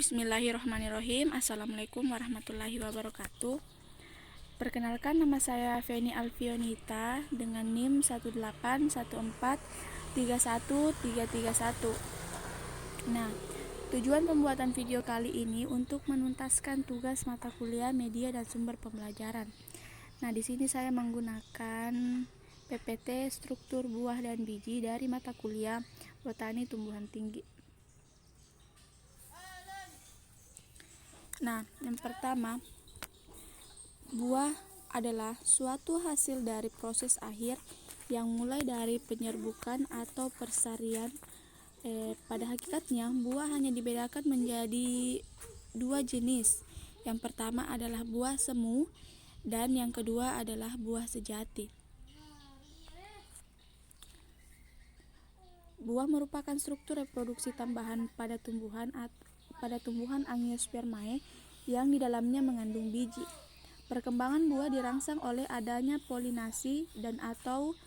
Bismillahirrahmanirrahim. Assalamualaikum warahmatullahi wabarakatuh. Perkenalkan, nama saya Feni Alfionita dengan NIM 181431331. Nah, tujuan pembuatan video kali ini untuk menuntaskan tugas mata kuliah media dan sumber pembelajaran. Nah, di sini saya menggunakan PPT struktur buah dan biji dari mata kuliah Botani Tumbuhan Tinggi. Nah, yang pertama, buah adalah suatu hasil dari proses akhir yang mulai dari penyerbukan atau persarian. Pada hakikatnya, buah hanya dibedakan menjadi dua jenis. Yang pertama adalah buah semu dan yang kedua adalah buah sejati. Buah merupakan struktur reproduksi tambahan pada tumbuhan Angiospermae yang di dalamnya mengandung biji. Perkembangan buah dirangsang oleh adanya polinasi dan atau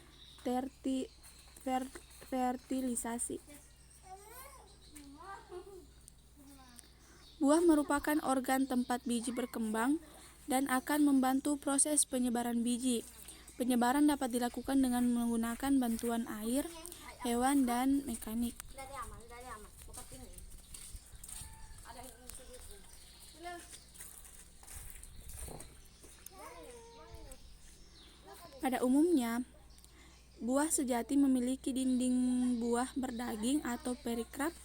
fertilisasi. Buah merupakan organ tempat biji berkembang dan akan membantu proses penyebaran biji. Penyebaran dapat dilakukan dengan menggunakan bantuan air, hewan, dan mekanik. Pada umumnya, buah sejati memiliki dinding buah berdaging atau perikarp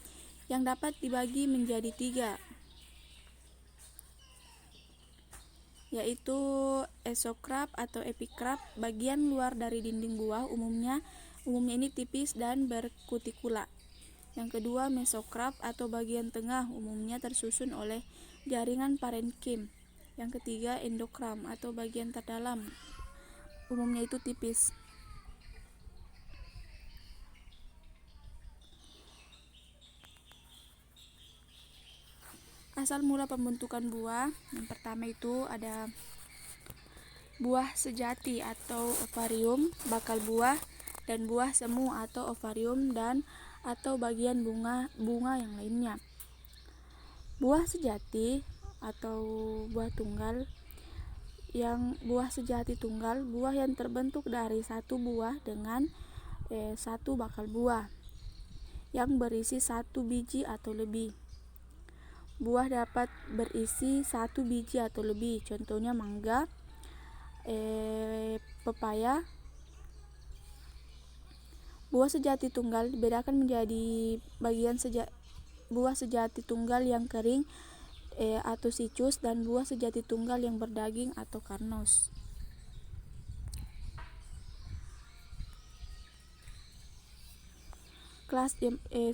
yang dapat dibagi menjadi tiga, yaitu esokarp atau epikarp. Bagian luar dari dinding buah umumnya ini tipis dan berkutikula. Yang kedua, mesokarp atau bagian tengah umumnya tersusun oleh jaringan parenkim. Yang ketiga, endokram atau bagian terdalam umumnya itu tipis. Asal mula pembentukan buah, yang pertama itu ada buah sejati atau ovarium, bakal buah, dan buah semu atau ovarium dan atau bagian bunga yang lainnya. Buah sejati atau buah tunggal. Buah sejati tunggal, buah yang terbentuk dari satu buah dengan satu bakal buah yang berisi satu biji atau lebih. Buah dapat berisi satu biji atau lebih, contohnya mangga, pepaya. Buah sejati tunggal dibedakan menjadi buah sejati tunggal yang kering atau sitrus dan buah sejati tunggal yang berdaging atau karnos.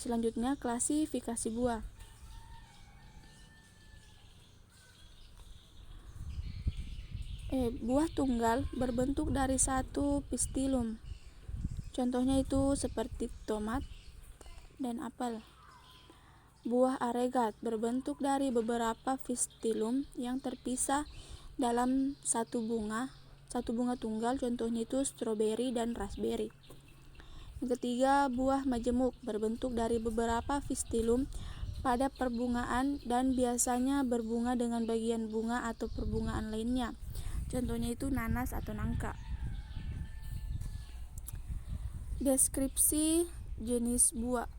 Selanjutnya, klasifikasi buah. Buah tunggal berbentuk dari satu pistilum. Contohnya itu seperti tomat dan apel. Buah aregat berbentuk dari beberapa pistilum yang terpisah dalam satu bunga tunggal, contohnya itu stroberi dan raspberry. Yang ketiga, buah majemuk berbentuk dari beberapa pistilum pada perbungaan dan biasanya berbunga dengan bagian bunga atau perbungaan lainnya, contohnya itu nanas atau nangka. Deskripsi jenis buah.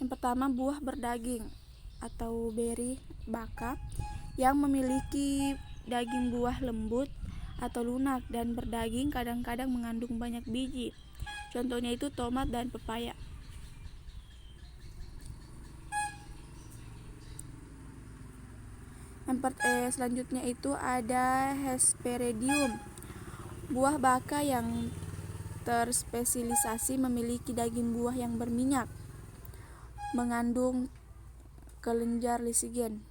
Yang pertama, buah berdaging atau beri baka yang memiliki daging buah lembut atau lunak dan berdaging, kadang-kadang mengandung banyak biji, contohnya itu tomat dan pepaya. Selanjutnya itu ada Hesperedium, buah baka yang terspesialisasi memiliki daging buah yang berminyak, mengandung kelenjar lisigen.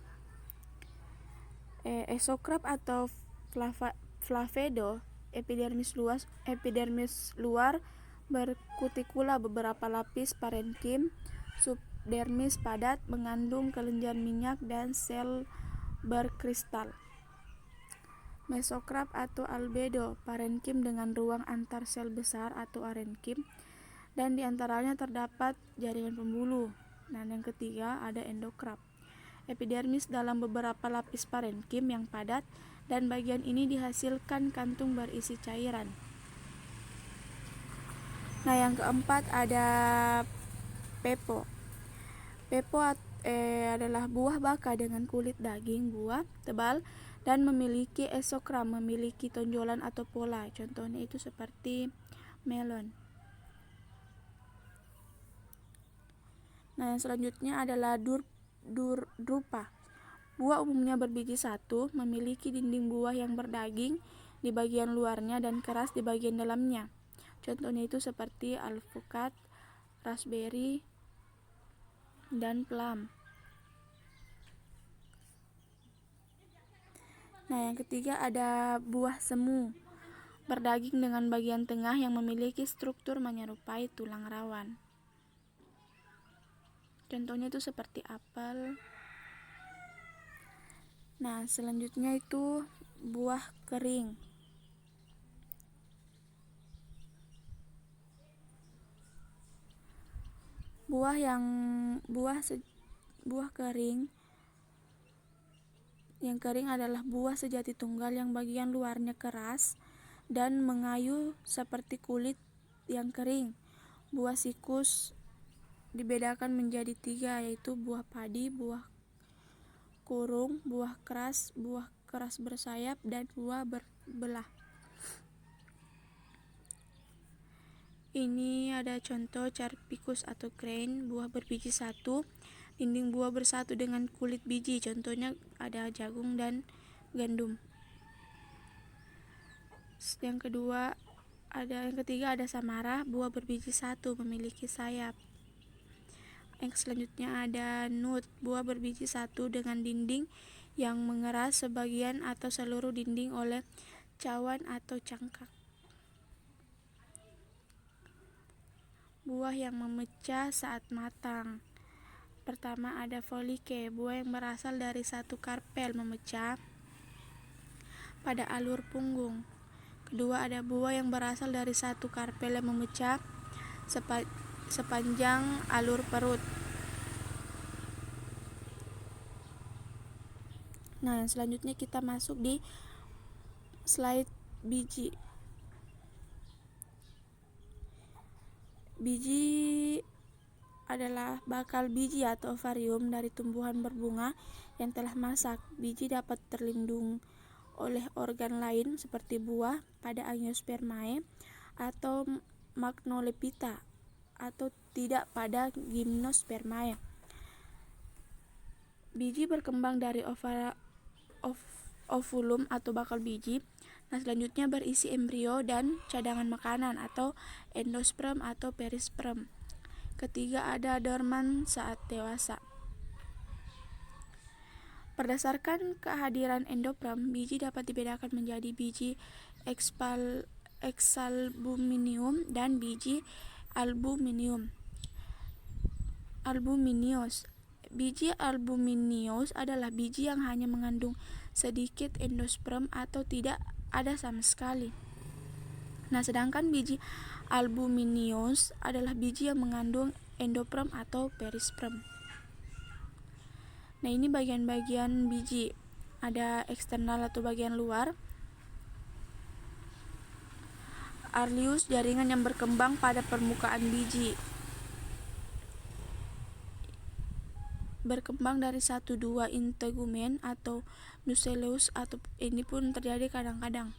Esokarp atau flavedo, epidermis luar berkutikula, beberapa lapis parenkim, subdermis padat, mengandung kelenjar minyak dan sel berkristal. Mesokarp atau albedo, parenkim dengan ruang antar sel besar atau arenkim, dan di antaranya terdapat jaringan pembuluh. Nah, yang ketiga ada endokarp. Epidermis dalam beberapa lapis parenkim yang padat, dan bagian ini dihasilkan kantung berisi cairan. Nah, yang keempat ada pepo. Pepo adalah buah baka dengan kulit daging buah tebal dan memiliki esokram, memiliki tonjolan atau pola. Contohnya itu seperti melon. Nah, yang selanjutnya adalah drupa. Buah umumnya berbiji satu, memiliki dinding buah yang berdaging di bagian luarnya dan keras di bagian dalamnya. Contohnya itu seperti alpukat, raspberry, dan plum. Nah, yang ketiga ada buah semu. Berdaging dengan bagian tengah yang memiliki struktur menyerupai tulang rawan. Contohnya itu seperti apel. Nah, selanjutnya itu buah kering. Buah kering yang kering adalah buah sejati tunggal yang bagian luarnya keras dan mengayu seperti kulit yang kering. Buah sikus dibedakan menjadi 3, yaitu buah padi, buah kurung, buah keras bersayap, dan buah berbelah. Ini ada contoh Carpicus atau crane, buah berbiji satu, dinding buah bersatu dengan kulit biji. Contohnya ada jagung dan gandum. Yang ketiga ada samara, buah berbiji satu, memiliki sayap. Yang selanjutnya ada nut, buah berbiji satu dengan dinding yang mengeras sebagian atau seluruh dinding oleh cawan atau cangkak. Buah yang memecah saat matang. Pertama ada folike, buah yang berasal dari satu karpel memecah pada alur punggung. Kedua ada buah yang berasal dari satu karpel yang memecah sepanjang alur perut. Nah, yang selanjutnya kita masuk di slide biji. Biji adalah bakal biji atau ovarium dari tumbuhan berbunga yang telah masak. Biji dapat terlindung oleh organ lain seperti buah pada Angiospermae atau Magnolepita, atau tidak pada Gymnospermae. Biji berkembang dari ovulum atau bakal biji. Nah, selanjutnya berisi embrio dan cadangan makanan atau endosperm atau perisperm. Ketiga ada dorman saat dewasa. Berdasarkan kehadiran endosperm, biji dapat dibedakan menjadi biji exalbuminium dan biji albuminous. Biji albuminous adalah biji yang hanya mengandung sedikit endosperm atau tidak ada sama sekali. Nah, sedangkan biji albuminous adalah biji yang mengandung endosperm atau perisperm. Nah, ini bagian-bagian biji. Ada eksternal atau bagian luar. Arlius, jaringan yang berkembang pada permukaan biji. Berkembang dari 1-2 integumen atau nucleus, atau ini pun terjadi kadang-kadang.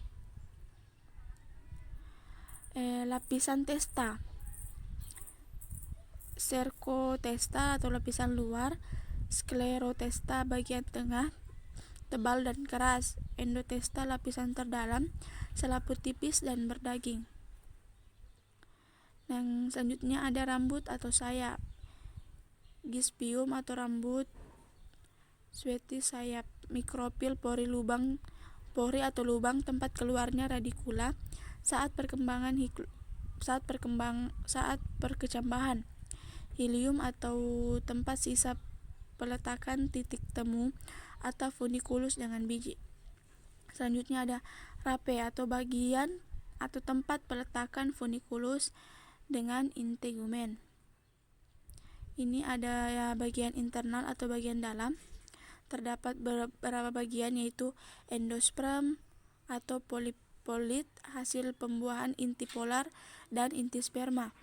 Lapisan testa. Cercotesta atau lapisan luar, sklerotesta bagian tengah tebal dan keras, endotesta lapisan terdalam, selaput tipis dan berdaging. Yang selanjutnya ada rambut atau sayap. Gispium atau rambut, sueti sayap, mikrofil pori atau lubang tempat keluarnya radikula saat perkecambahan. Helium atau tempat sisa peletakan titik temu atau funiculus dengan biji. Selanjutnya ada rape atau bagian atau tempat peletakan funiculus dengan integumen. Ini ada ya, bagian internal atau bagian dalam. Terdapat beberapa bagian, yaitu endosperm atau polipolit hasil pembuahan inti polar dan inti sperma.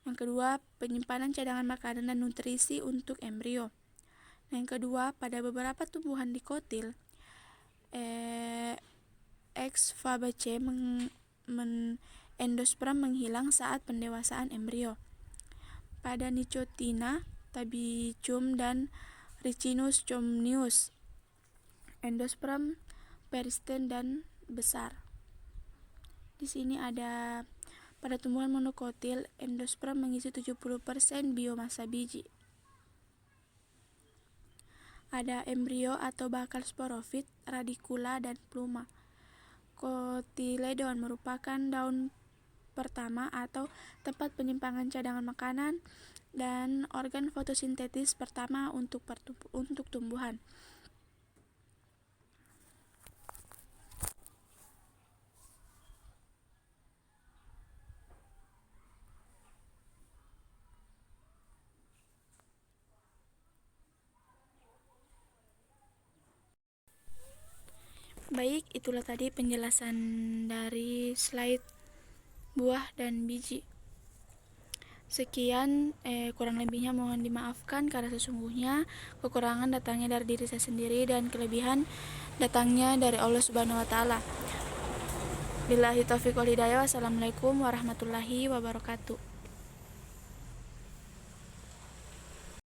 Yang kedua, penyimpanan cadangan makanan dan nutrisi untuk embrio. Yang kedua, pada beberapa tumbuhan dikotil, X. fabaceae endosperm menghilang saat pendewasaan embrio. Pada Nicotina, Tabicum, dan Ricinus comnius, endosperm persisten dan besar. Di sini ada pada tumbuhan monokotil, endosperm mengisi 70% biomasa biji. Ada embrio atau bakal sporofit, radikula, dan pluma. Kotiledon merupakan daun pertama atau tempat penyimpanan cadangan makanan dan organ fotosintetis pertama untuk tumbuhan. Baik, itulah tadi penjelasan dari slide buah dan biji. Sekian, kurang lebihnya mohon dimaafkan karena sesungguhnya kekurangan datangnya dari diri saya sendiri dan kelebihan datangnya dari Allah Subhanahu wa taala. Billahi taufiq wal hidayah. Wassalamualaikum warahmatullahi wabarakatuh.